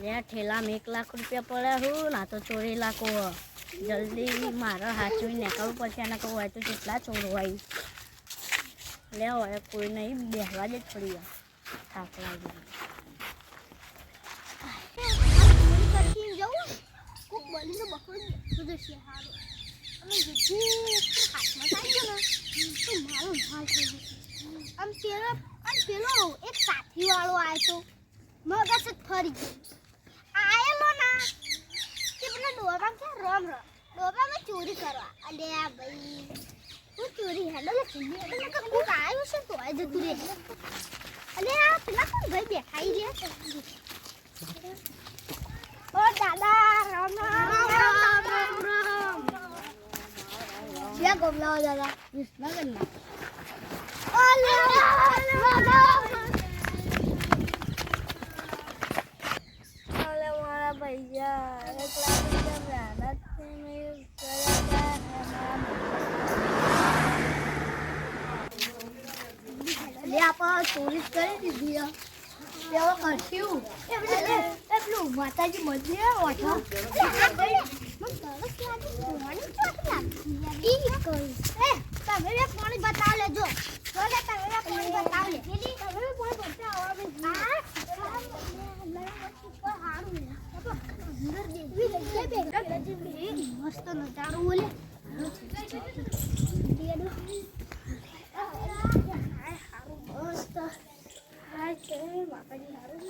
લે ઠેલા में 1 लाख रुपया પડ્યા હું ના તો ચોરી લાખો જલ્દી મારે હાચવી નીકળવું પડશે આના કહું હોય તો કેટલા ચોરવાય લે હવે કોઈ નહીં બેહવા દે થોડી વાર થાક લાગી खूब बोली तो बकरी खुद से हारो અમે જે હાથમાં થાય છે ને તો મારો ભાઈ થઈ પેલો એક સાથી વાળો આવ્યો તો મગજ જ ફરી ગયો આયેલો ના કે પેલા ડોબા કે રમ ડોબામાં ચોરી કરવા અલે આ ભાઈ હું ચોરી હેડો લે ચીલી એટલે કે કોક આવ્યો છે તો આ જતું રે અલે આ પેલા કોણ ભાઈ બેઠાઈ રે ઓ દાદા રામ क्या गोमला हो दादा विस्ना करना ओले ओले मारा भैया 1 लाख रुपया मेहनत से मैं करा ले आपा चोरी કરી દીધી એવો કરશું એટલું માતાજી મજે ઓઠો તમે પાણી બતાવ લેજો તમે પાણી બતાવ લે તમે પાણી બતાવ મસ્ત નજારો બોલે મસ્ત હા છે બાપાજી હારું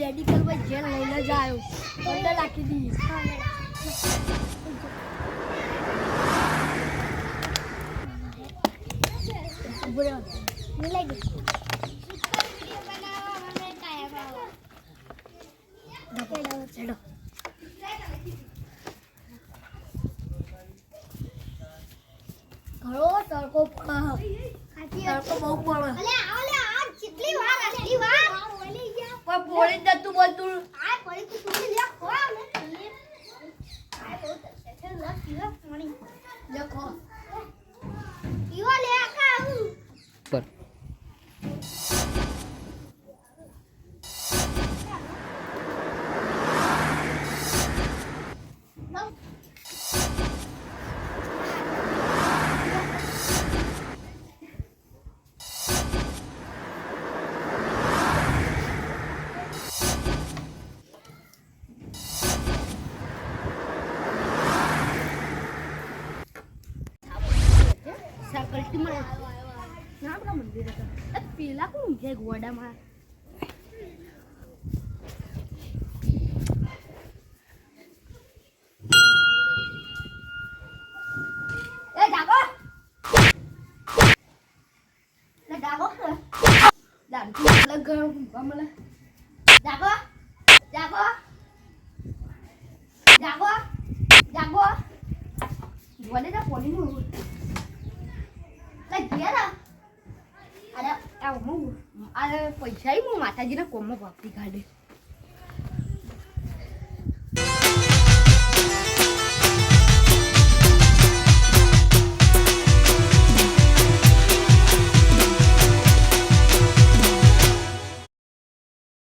मेडिकल में जेल लेने जाओ अंदर लाके दी बुरा मिलेगी चलो घरो तड़को पड़ा तड़को बहुत पड़ा अरे आ कितनी बार असली बार पर बोली दे तू बोल तू आ पड़ी तू सुन लिया खोआ में आ बहुत अच्छे लग पीवा पानी देखो पीवा ले आका पर मंदिर पेला को गोड़ा में पैसा ही माताजी ना कोम वापरी काढे